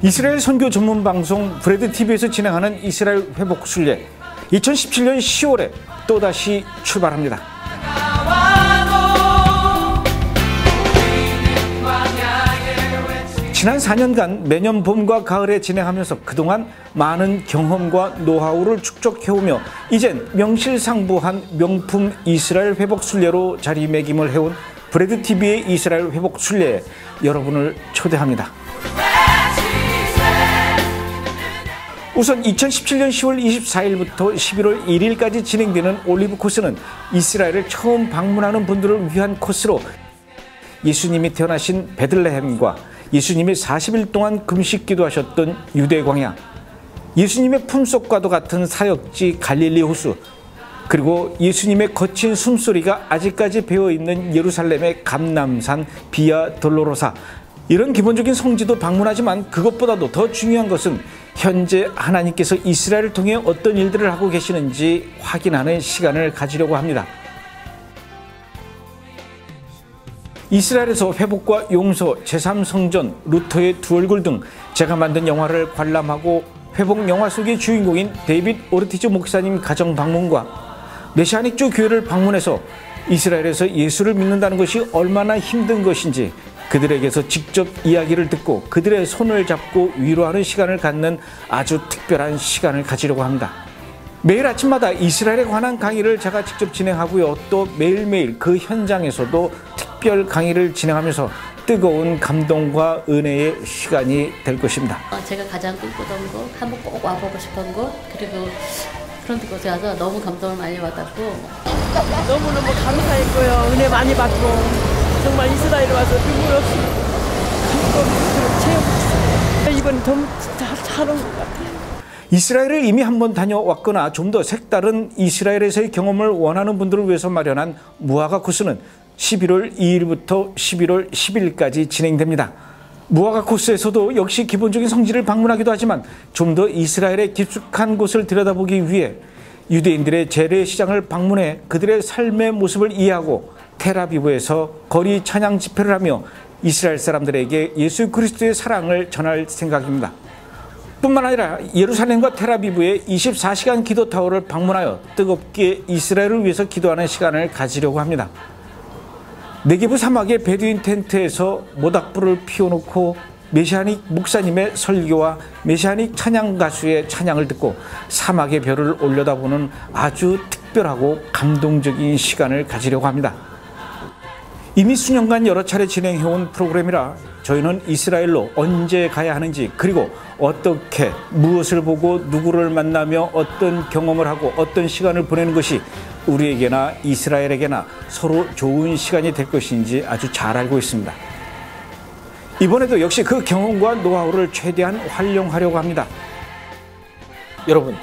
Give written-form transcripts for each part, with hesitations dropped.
이스라엘 선교 전문 방송 브레드 TV에서 진행하는 이스라엘 회복 순례 2017년 10월에 또다시 출발합니다. 지난 4년간 매년 봄과 가을에 진행하면서 그동안 많은 경험과 노하우를 축적해오며 이젠 명실상부한 명품 이스라엘 회복 순례로 자리매김을 해온 브레드 TV의 이스라엘 회복 순례에 여러분을 초대합니다. 우선 2017년 10월 24일부터 11월 1일까지 진행되는 올리브 코스는 이스라엘을 처음 방문하는 분들을 위한 코스로 예수님이 태어나신 베들레헴과 예수님이 40일 동안 금식 기도하셨던 유대 광야, 예수님의 품속과도 같은 사역지 갈릴리 호수, 그리고 예수님의 거친 숨소리가 아직까지 배어있는 예루살렘의 감람산 비아 돌로로사, 이런 기본적인 성지도 방문하지만 그것보다도 더 중요한 것은 현재 하나님께서 이스라엘을 통해 어떤 일들을 하고 계시는지 확인하는 시간을 가지려고 합니다. 이스라엘에서 회복과 용서, 제3성전, 루터의 두 얼굴 등 제가 만든 영화를 관람하고 회복 영화 속의 주인공인 데이빗 오르티즈 목사님 가정 방문과 메시아닉주 교회를 방문해서 이스라엘에서 예수를 믿는다는 것이 얼마나 힘든 것인지 그들에게서 직접 이야기를 듣고 그들의 손을 잡고 위로하는 시간을 갖는 아주 특별한 시간을 가지려고 합니다. 매일 아침마다 이스라엘에 관한 강의를 제가 직접 진행하고요. 또 매일매일 그 현장에서도 특별 강의를 진행하면서 뜨거운 감동과 은혜의 시간이 될 것입니다. 제가 가장 꿈꾸던 곳, 한번 꼭 와보고 싶은 곳, 그리고 그런 곳에 와서 너무 감동을 많이 받았고 너무너무 감사했고요. 은혜 많이 받고 정말 이스라엘에 와서 눈물 없이 감동을 채우고 이번 너무 잘한 것 같아요. 이스라엘을 이미 한번 다녀왔거나 좀 더 색다른 이스라엘에서의 경험을 원하는 분들을 위해서 마련한 무화과 코스는 11월 2일부터 11월 10일까지 진행됩니다. 무화과 코스에서도 역시 기본적인 성지를 방문하기도 하지만 좀 더 이스라엘의 깊숙한 곳을 들여다보기 위해 유대인들의 재래시장을 방문해 그들의 삶의 모습을 이해하고 텔아비브에서 거리 찬양 집회를 하며 이스라엘 사람들에게 예수 그리스도의 사랑을 전할 생각입니다. 뿐만 아니라 예루살렘과 텔아비브의 24시간 기도타워를 방문하여 뜨겁게 이스라엘을 위해서 기도하는 시간을 가지려고 합니다. 네게브 사막의 베두인 텐트에서 모닥불을 피워놓고 메시아닉 목사님의 설교와 메시아닉 찬양 가수의 찬양을 듣고 사막의 별을 올려다보는 아주 특별하고 감동적인 시간을 가지려고 합니다. 이미 수년간 여러 차례 진행해온 프로그램이라 저희는 이스라엘로 언제 가야 하는지, 그리고 어떻게 무엇을 보고 누구를 만나며 어떤 경험을 하고 어떤 시간을 보내는 것이 우리에게나 이스라엘에게나 서로 좋은 시간이 될 것인지 아주 잘 알고 있습니다. 이번에도 역시 그 경험과 노하우를 최대한 활용하려고 합니다. 여러분,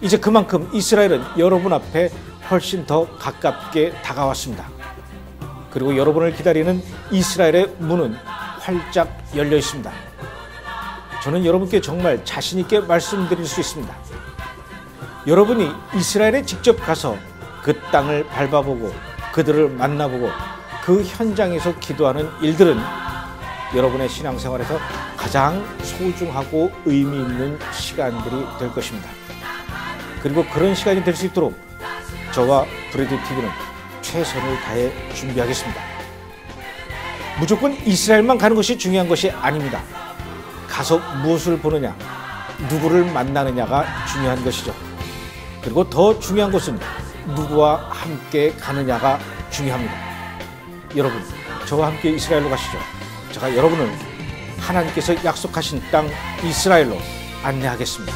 이제 그만큼 이스라엘은 여러분 앞에 훨씬 더 가깝게 다가왔습니다. 그리고 여러분을 기다리는 이스라엘의 문은 활짝 열려 있습니다. 저는 여러분께 정말 자신 있게 말씀드릴 수 있습니다. 여러분이 이스라엘에 직접 가서 그 땅을 밟아보고 그들을 만나보고 그 현장에서 기도하는 일들은 여러분의 신앙생활에서 가장 소중하고 의미 있는 시간들이 될 것입니다. 그리고 그런 시간이 될 수 있도록 저와 브레드 TV는 최선을 다해 준비하겠습니다. 무조건 이스라엘만 가는 것이 중요한 것이 아닙니다. 가서 무엇을 보느냐, 누구를 만나느냐가 중요한 것이죠. 그리고 더 중요한 것은 누구와 함께 가느냐가 중요합니다. 여러분, 저와 함께 이스라엘로 가시죠. 제가 여러분을 하나님께서 약속하신 땅 이스라엘로 안내하겠습니다.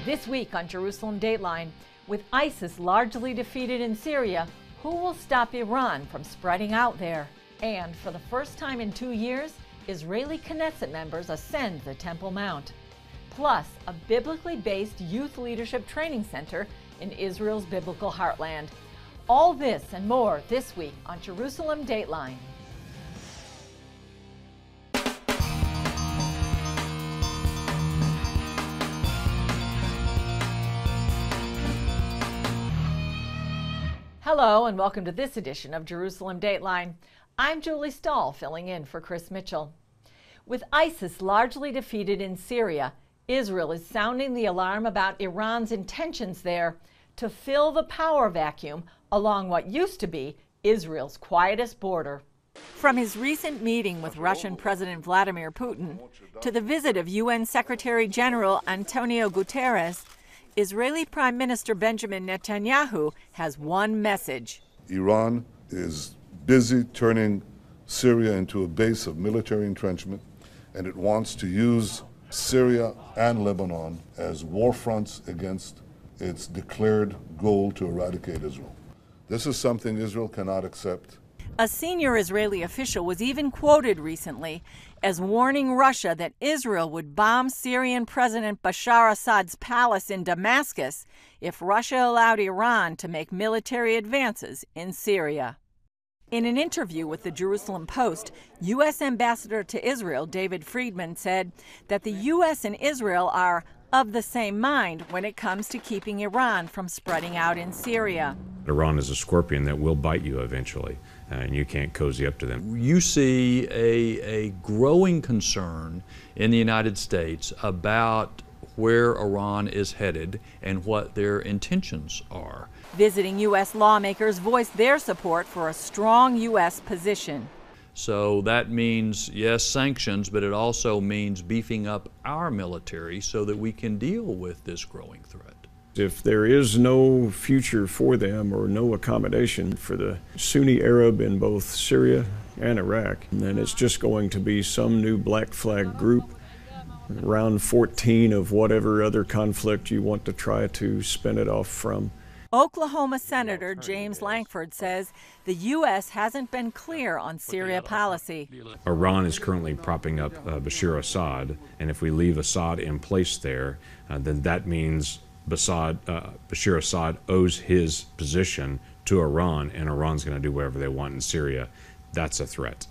This week on Jerusalem Dateline, with ISIS largely defeated in Syria, who will stop Iran from spreading out there? And for the first time in 2 years, Israeli Knesset members ascend the Temple Mount. Plus, a biblically based youth leadership training center in Israel's biblical heartland. All this and more this week on Jerusalem Dateline. Hello and welcome to this edition of Jerusalem Dateline. I'm Julie Stahl, filling in for Chris Mitchell. With ISIS largely defeated in Syria, Israel is sounding the alarm about Iran's intentions there to fill the power vacuum along what used to be Israel's quietest border. From his recent meeting with Russian President Vladimir Putin to the visit of UN Secretary General Antonio Guterres, Israeli Prime Minister Benjamin Netanyahu has one message. Iran is busy turning Syria into a base of military entrenchment, and it wants to use Syria and Lebanon as war fronts against its declared goal to eradicate Israel. This is something Israel cannot accept. A senior Israeli official was even quoted recently as warning Russia that Israel would bomb Syrian President Bashar Assad's palace in Damascus if Russia allowed Iran to make military advances in Syria. In an interview with the Jerusalem Post, U.S. Ambassador to Israel David Friedman said that the U.S. and Israel are of the same mind when it comes to keeping Iran from spreading out in Syria. Iran is a scorpion that will bite you eventually, and you can't cozy up to them. You see a growing concern in the United States about where Iran is headed and what their intentions are. Visiting U.S. lawmakers voiced their support for a strong U.S. position. So that means, yes, sanctions, but it also means beefing up our military so that we can deal with this growing threat. If there is no future for them or no accommodation for the Sunni Arab in both Syria and Iraq, then it's just going to be some new black flag group, round 14 of whatever other conflict you want to try to spin it off from. Oklahoma Senator James Lankford says the U.S. hasn't been clear on Syria policy. Iran is currently propping up Bashar Assad, and if we leave Assad in place there, then that means Bashar Assad owes his position to Iran, and Iran's going to do whatever they want in Syria. That's a threat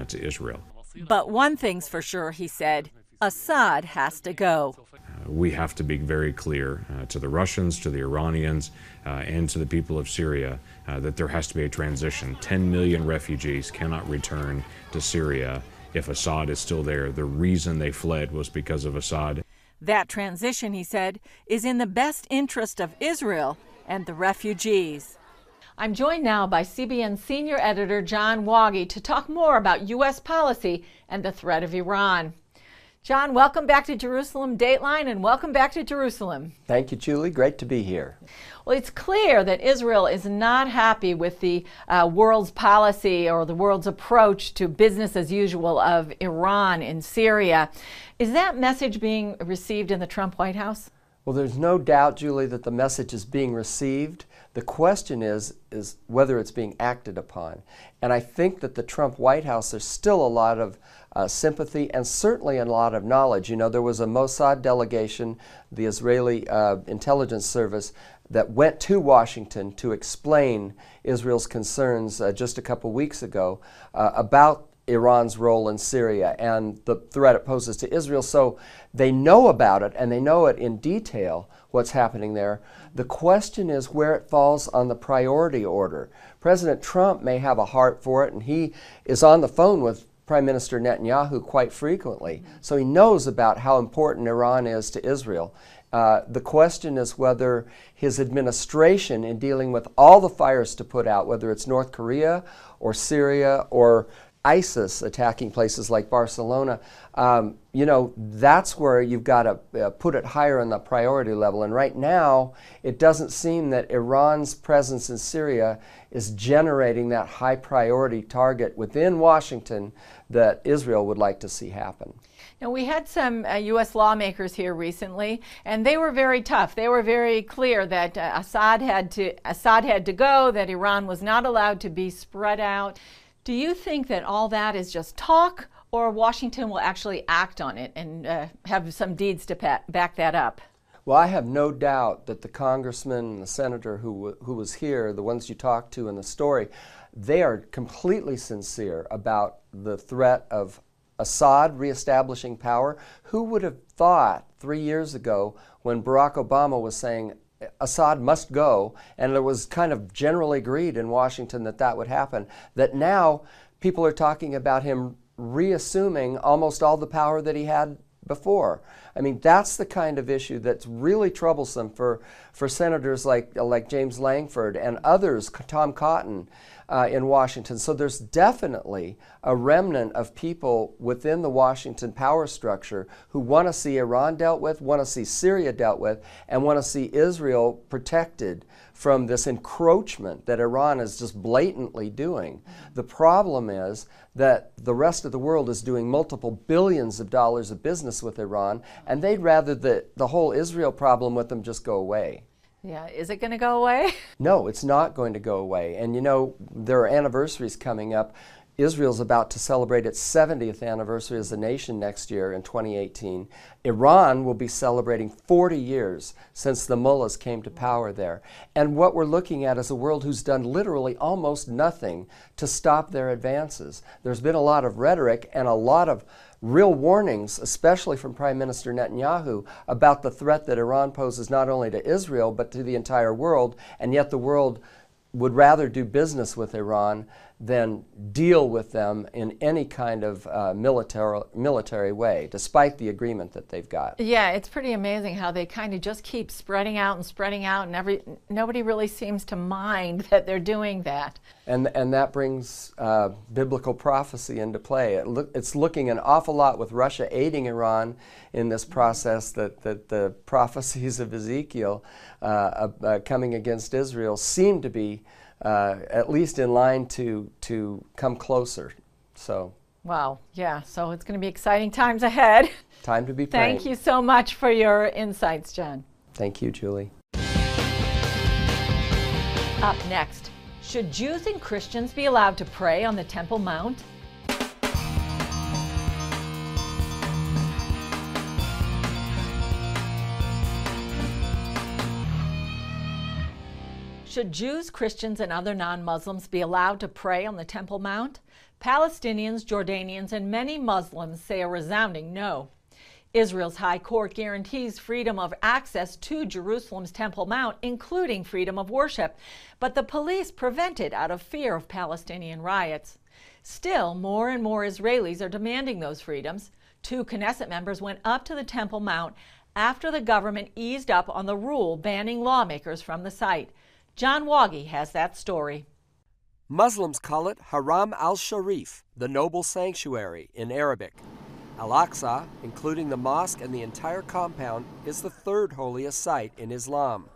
to Israel. But one thing's for sure, he said, Assad has to go. We have to be very clear to the Russians, to the Iranians, and to the people of Syria that there has to be a transition. 10 million refugees cannot return to Syria if Assad is still there. The reason they fled was because of Assad. That transition, he said, is in the best interest of Israel and the refugees. I'm joined now by CBN senior editor John Wogge to talk more about U.S. policy and the threat of Iran. John, welcome back to Jerusalem Dateline and welcome back to Jerusalem. Thank you, Julie. Great to be here. Well, it's clear that Israel is not happy with the world's policy or the world's approach to business as usual of Iran in Syria. Is that message being received in the Trump White House? Well, there's no doubt, Julie, that the message is being received. The question is whether it's being acted upon. And I think that the Trump White House, there's still a lot of sympathy and certainly a lot of knowledge. You know, there was a Mossad delegation, the Israeli intelligence service, that went to Washington to explain Israel's concerns just a couple weeks ago about Iran's role in Syria and the threat it poses to Israel. So they know about it, and they know it in detail, what's happening there. The question is where it falls on the priority order. President Trump may have a heart for it, and he is on the phone with Prime Minister Netanyahu quite frequently. So he knows about how important Iran is to Israel. The question is whether his administration, in dealing with all the fires to put out, whether it's North Korea or Syria or ISIS attacking places like Barcelona, you know, that's where you've got to put it higher on the priority level. And right now, it doesn't seem that Iran's presence in Syria is generating that high priority target within Washington that Israel would like to see happen. Now, we had some U.S. lawmakers here recently, and they were very tough. They were very clear that Assad had to go, that Iran was not allowed to be spread out. Do you think that all that is just talk, or Washington will actually act on it and have some deeds to back that up? Well, I have no doubt that the congressman and the senator who was here, the ones you talked to in the story, they are completely sincere about the threat of Assad reestablishing power. Who would have thought 3 years ago when Barack Obama was saying Assad must go, and it was kind of generally agreed in Washington that that would happen, that now people are talking about him reassuming almost all the power that he had before. I mean, that's the kind of issue that's really troublesome for senators like James Langford and others, Tom Cotton, in Washington. So there's definitely a remnant of people within the Washington power structure who want to see Iran dealt with, want to see Syria dealt with, and want to see Israel protected from this encroachment that Iran is just blatantly doing. The problem is that the rest of the world is doing multiple billions of dollars of business with Iran, and they'd rather the whole Israel problem with them just go away. Yeah, is it going to go away? No, it's not going to go away. And you know, there are anniversaries coming up. Israel's about to celebrate its 70th anniversary as a nation next year in 2018. Iran will be celebrating 40 years since the mullahs came to power there. And what we're looking at is a world who's done literally almost nothing to stop their advances. There's been a lot of rhetoric and a lot of real warnings, especially from Prime Minister Netanyahu, about the threat that Iran poses not only to Israel but to the entire world, and yet the world would rather do business with Iran than deal with them in any kind of military way, despite the agreement that they've got. Yeah, it's pretty amazing how they kind of just keep spreading out, and nobody really seems to mind that they're doing that. And that brings biblical prophecy into play. It's looking an awful lot with Russia aiding Iran in this process that the prophecies of Ezekiel coming against Israel seem to be at least in line to come closer. So. Wow, yeah, so it's going to be exciting times ahead. Time to be praying. Thank you so much for your insights, John. Thank you, Julie. Up next, should Jews and Christians be allowed to pray on the Temple Mount? Should Jews, Christians, and other non-Muslims be allowed to pray on the Temple Mount? Palestinians, Jordanians, and many Muslims say a resounding no. Israel's High Court guarantees freedom of access to Jerusalem's Temple Mount, including freedom of worship, but the police prevent it out of fear of Palestinian riots. Still, more and more Israelis are demanding those freedoms. 2 Knesset members went up to the Temple Mount after the government eased up on the rule banning lawmakers from the site. John Woggy has that story. Muslims call it Haram al-Sharif, the noble sanctuary in Arabic. Al-Aqsa, including the mosque and the entire compound, is the 3rd holiest site in Islam.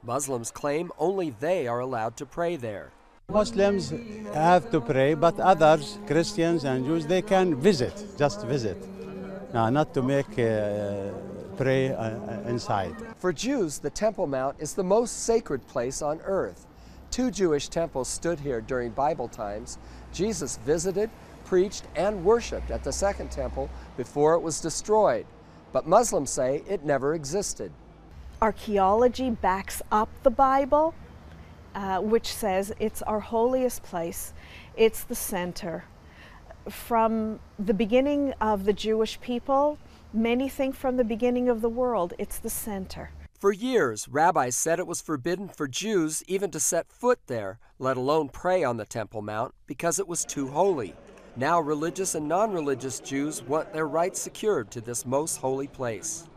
Muslims claim only they are allowed to pray there. Muslims have to pray, but others, Christians and Jews, they can visit, just visit. Not to make pray inside. For Jews, the Temple Mount is the most sacred place on earth. 2 Jewish temples stood here during Bible times. Jesus visited, preached, and worshiped at the 2nd temple before it was destroyed. But Muslims say it never existed. Archaeology backs up the Bible, which says it's our holiest place. It's the center. From the beginning of the Jewish people, many think from the beginning of the world, it's the center. For years, rabbis said it was forbidden for Jews even to set foot there, let alone pray on the Temple Mount, because it was too holy. Now religious and non-religious Jews want their rights secured to this most holy place.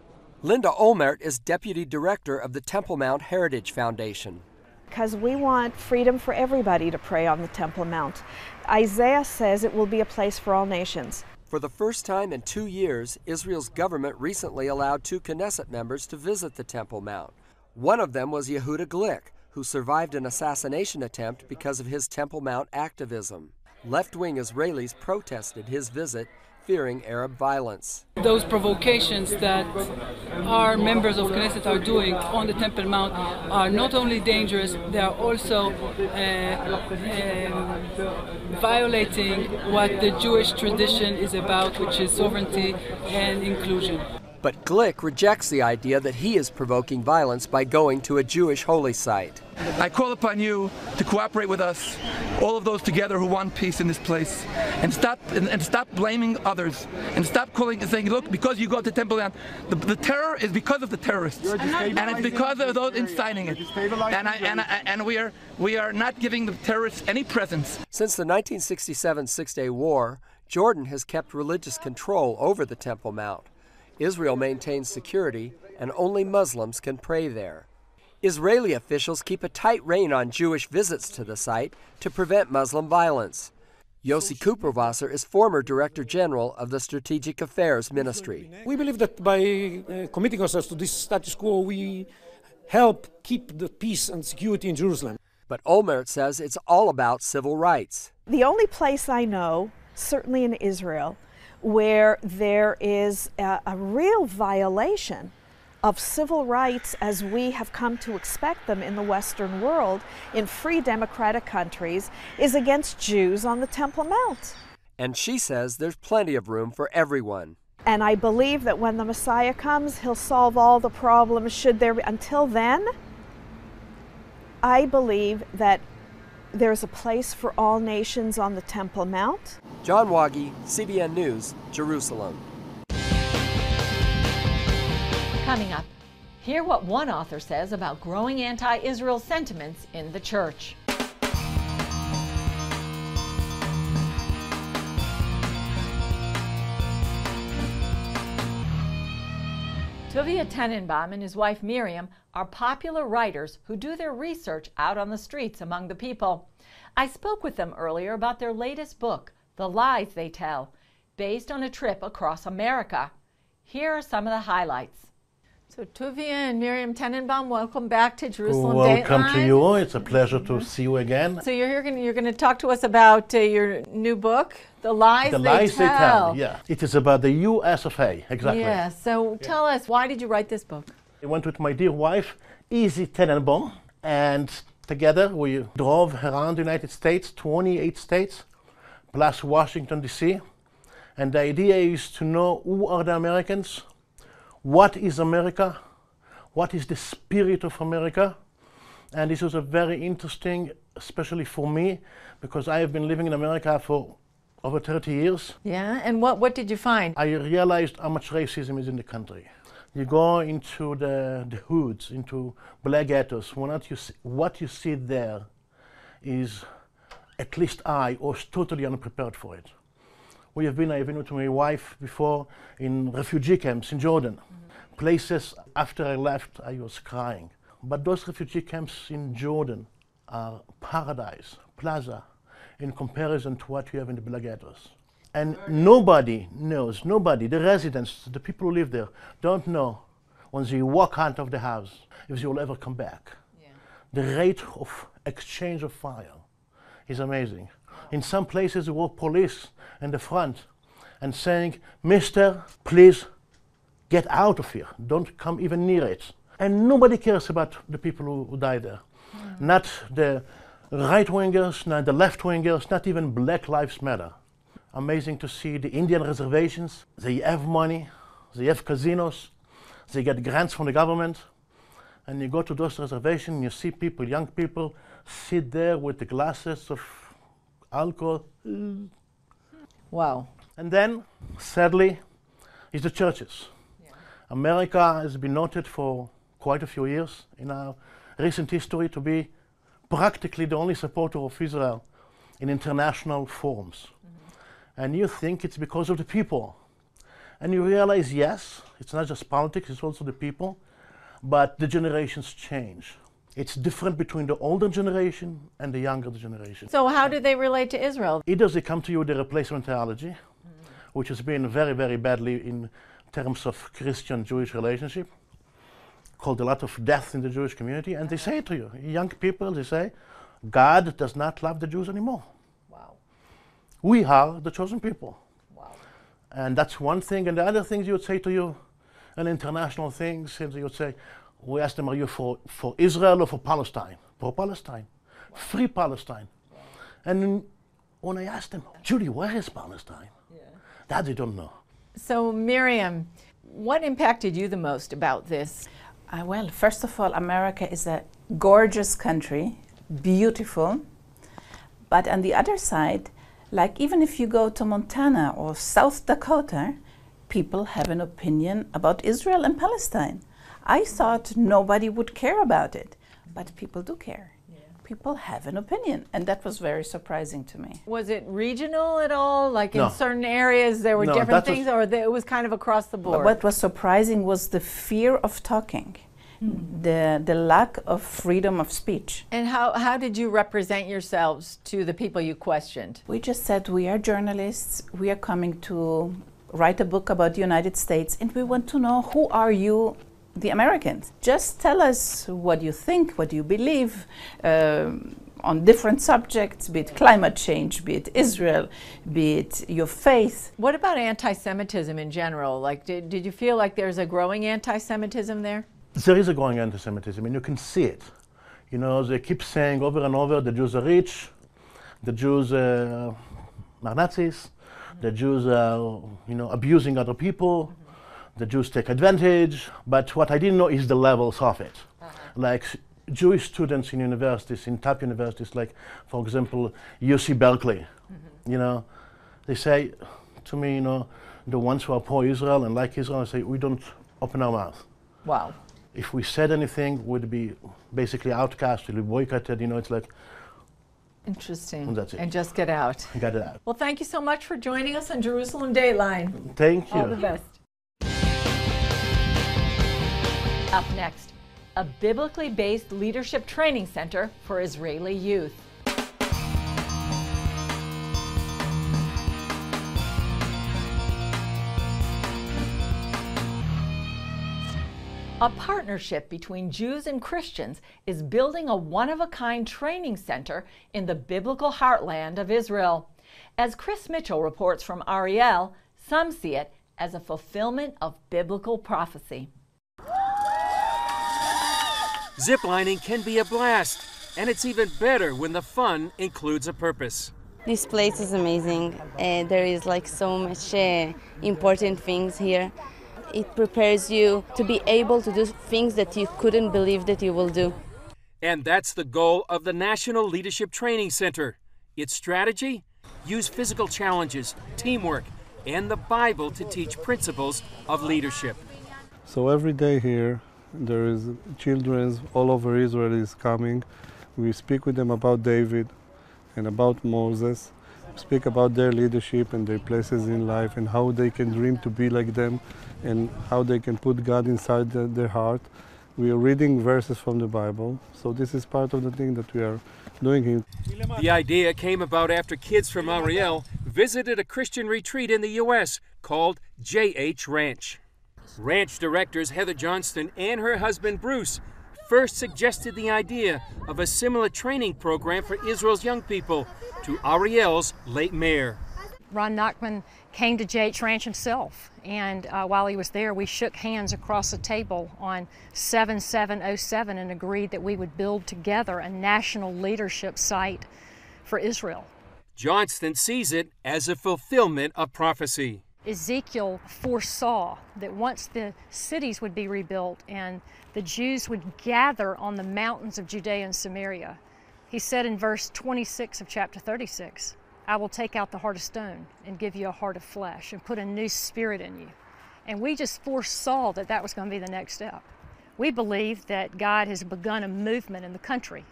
Linda Olmert is Deputy Director of the Temple Mount Heritage Foundation. Because we want freedom for everybody to pray on the Temple Mount. Isaiah says it will be a place for all nations. For the first time in 2 years, Israel's government recently allowed 2 Knesset members to visit the Temple Mount. One of them was Yehuda Glick, who survived an assassination attempt because of his Temple Mount activism. Left-wing Israelis protested his visit, fearing Arab violence. Those provocations that our members of Knesset are doing on the Temple Mount are not only dangerous, they are also violating what the Jewish tradition is about, which is sovereignty and inclusion. But Glick rejects the idea that he is provoking violence by going to a Jewish holy site. I call upon you to cooperate with us, all of those together who want peace in this place, and stop blaming others, and stop saying, look, because you go to Temple Mount, the terror is because of the terrorists, and it's because of those inciting it, and we are not giving the terrorists any presence. Since the 1967 Six-Day War, Jordan has kept religious control over the Temple Mount. Israel maintains security, and only Muslims can pray there. Israeli officials keep a tight rein on Jewish visits to the site to prevent Muslim violence. Yossi Kuperwasser is former Director General of the Strategic Affairs Ministry. We believe that by committing ourselves to this status quo, we help keep the peace and security in Jerusalem. But Olmert says it's all about civil rights. The only place I know, certainly in Israel, where there is a real violation of civil rights as we have come to expect them in the Western world, in free democratic countries, is against Jews on the Temple Mount. And she says there's plenty of room for everyone. And I believe that when the Messiah comes, he'll solve all the problems. Until then, I believe that there's a place for all nations on the Temple Mount. John Wagi, CBN News, Jerusalem. Coming up, hear what one author says about growing anti-Israel sentiments in the church. Tuvia Tenenbaum and his wife Miriam are popular writers who do their research out on the streets among the people. I spoke with them earlier about their latest book, The Lies They Tell, based on a trip across America. Here are some of the highlights. So Tuvia and Miriam Tenenbaum, welcome back to Jerusalem Dateline. Welcome to you. It's a pleasure to see you again. So you're going to talk to us about your new book, The Lies They Tell. The Lies They Tell, yeah. It is about the US of A, exactly. Yeah, so tell us, why did you write this book? I went with my dear wife, Izzy Tenenbaum, and together we drove around the United States, 28 states, plus Washington, D.C. And the idea is to know who are the Americans, what is America, what is the spirit of America. And this was a very interesting, especially for me, because I have been living in America for over 30 years. Yeah, and what did you find? I realized how much racism is in the country. You go into the hoods, into black ghettos, what you see there is, at least I was totally unprepared for it. I've been with my wife before in refugee camps in Jordan. Places, after I left, I was crying. But those refugee camps in Jordan are paradise, plaza, in comparison to what you have in the black ghettos. And nobody knows, the residents, the people who live there, don't know when they walk out of the house if they will ever come back. Yeah. The rate of exchange of fire is amazing. In some places, there were police in the front and saying, "Mister, please get out of here. Don't come even near it." And nobody cares about the people who die there. Not the right-wingers, not the left-wingers, not even Black Lives Matter. Amazing to see the Indian reservations. They have money, they have casinos, they get grants from the government. And you go to those reservations and you see people, young people, sit there with the glasses of alcohol. Wow. And then, sadly, is the churches. Yeah. America has been noted for quite a few years in our recent history to be practically the only supporter of Israel in international forums. And you think it's because of the people. And you realize, yes, it's not just politics, it's also the people, but the generations change. It's different between the older generation and the younger generation. So how do they relate to Israel? Either they come to you with the replacement theology, which has been very, very badly in terms of Christian-Jewish relationship, caused a lot of death in the Jewish community, and they say to you, young people, they say, God does not love the Jews anymore. Wow. We are the chosen people. Wow. And that's one thing. And the other things you would say to you, and international things, and you would say, we asked them, are you for Israel or for Palestine? For Palestine. Free Palestine. And when I asked them, Judy, where is Palestine? That they don't know. So Miriam, what impacted you the most about this? Well, first of all, America is a gorgeous country, beautiful. But on the other side, like even if you go to Montana or South Dakota, people have an opinion about Israel and Palestine. I thought nobody would care about it, but people do care. People have an opinion, and that was very surprising to me. Was it regional at all? Like No. in certain areas there were No, different that was- things, or it was kind of across the board? But what was surprising was the fear of talking, the lack of freedom of speech. And how did you represent yourselves to the people you questioned? We just said we are journalists, we are coming to write a book about the United States, and we want to know who are you, the Americans. Just tell us what you think, what you believe on different subjects, be it climate change, be it Israel, be it your faith. What about anti-Semitism in general? Like, did you feel like there's a growing anti-Semitism there? There is a growing anti-Semitism, and you can see it. You know, they keep saying over and over, the Jews are rich, the Jews are Nazis, the Jews are, you know, abusing other people, the Jews take advantage. But what I didn't know is the levels of it. Like Jewish students in universities, in top universities, like, for example, UC Berkeley, you know, they say to me, you know, the ones who are pro-Israel and like Israel, I say, we don't open our mouth. Wow. If we said anything, we'd be basically outcast, we'd be boycotted, you know, it's like. Interesting. And that's it. And just get out. Get it out. Well, thank you so much for joining us on Jerusalem Dateline. Thank you. All the best. Up next, a biblically based leadership training center for Israeli youth. A partnership between Jews and Christians is building a one-of-a-kind training center in the biblical heartland of Israel. As Chris Mitchell reports from Ariel, some see it as a fulfillment of biblical prophecy. Ziplining can be a blast, and it's even better when the fun includes a purpose. This place is amazing. There is like so much important things here. It prepares you to be able to do things that you couldn't believe that you will do. And that's the goal of the National Leadership Training Center. Its strategy? Use physical challenges, teamwork, and the Bible to teach principles of leadership. So every day here, there is children all over Israel is coming. We speak with them about David and about Moses. We speak about their leadership and their places in life and how they can dream to be like them and how they can put God inside their heart. We are reading verses from the Bible, so this is part of the thing that we are doing here. The idea came about after kids from Ariel visited a Christian retreat in the U.S. called J.H. Ranch. Ranch directors Heather Johnston and her husband Bruce first suggested the idea of a similar training program for Israel's young people to Ariel's late mayor. Ron Nachman came to J.H. Ranch himself, and while he was there, we shook hands across the table on 7707 and agreed that we would build together a national leadership site for Israel. Johnston sees it as a fulfillment of prophecy. Ezekiel foresaw that once the cities would be rebuilt and the Jews would gather on the mountains of Judea and Samaria, he said in verse 26 of chapter 36, I will take out the heart of stone and give you a heart of flesh and put a new spirit in you. And we just foresaw that that was going to be the next step. We believe that God has begun a movement in the country,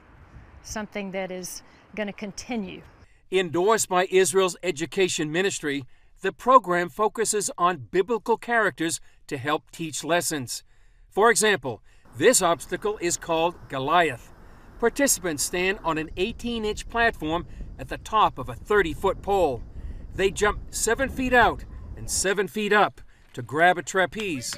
something that is going to continue. Endorsed by Israel's education ministry, the program focuses on biblical characters to help teach lessons. For example, this obstacle is called Goliath. Participants stand on an 18-inch platform at the top of a 30-foot pole. They jump 7 feet out and 7 feet up to grab a trapeze.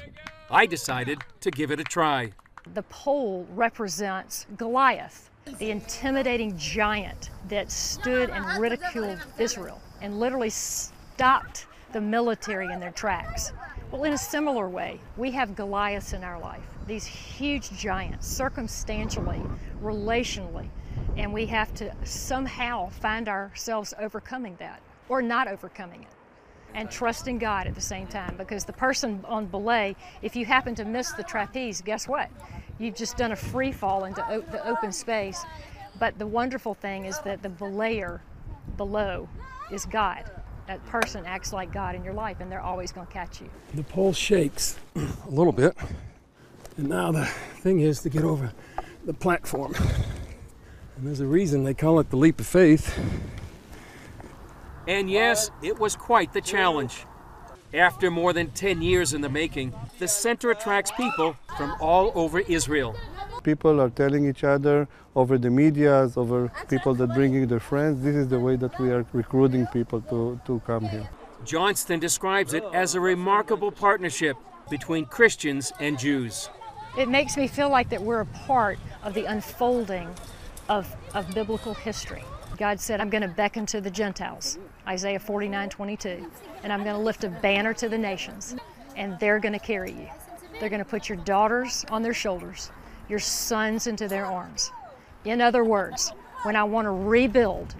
I decided to give it a try. The pole represents Goliath, the intimidating giant that stood and ridiculed Israel and literally stopped the military in their tracks. Well, in a similar way, we have Goliaths in our life, these huge giants, circumstantially, relationally, and we have to somehow find ourselves overcoming that, or not overcoming it, and trusting God at the same time. Because the person on belay, if you happen to miss the trapeze, guess what? You've just done a free fall into the open space. But the wonderful thing is that the belayer below is God. That person acts like God in your life, and they're always going to catch you. The pole shakes a little bit, and now the thing is to get over the platform. And there's a reason they call it the leap of faith. And yes, it was quite the challenge. After more than 10 years in the making, the center attracts people from all over Israel. People are telling each other over the medias, over people that bringing their friends. This is the way that we are recruiting people to come here. Johnston describes it as a remarkable partnership between Christians and Jews. It makes me feel like that we're a part of the unfolding of biblical history. God said, I'm going to beckon to the Gentiles, Isaiah 49:22, and I'm going to lift a banner to the nations, and they're going to carry you. They're going to put your daughters on their shoulders, your sons into their arms. In other words, when I want to rebuild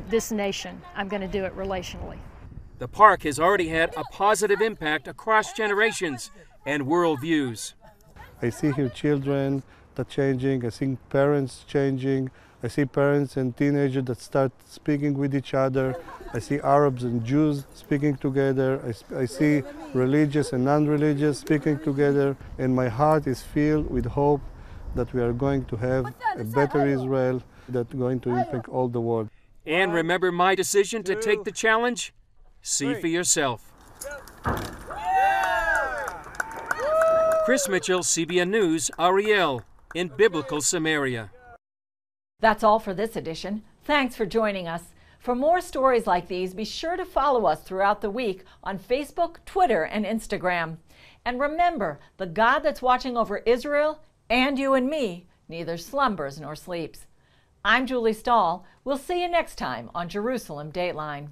this nation, I'm going to do it relationally. The park has already had a positive impact across generations and worldviews. I see here children that I see parents changing, I see parents and teenagers that start speaking with each other, I see Arabs and Jews speaking together, I see religious and non-religious speaking together, and my heart is filled with hope that we are going to have a better Israel that's going to impact all the world. And remember my decision to take the challenge? See for yourself. Chris Mitchell, CBN News, Ariel, in biblical Samaria. That's all for this edition. Thanks for joining us. For more stories like these, be sure to follow us throughout the week on Facebook, Twitter, and Instagram. And remember, the God that's watching over Israel and you and me neither slumbers nor sleeps. I'm Julie Stahl. We'll see you next time on Jerusalem Dateline.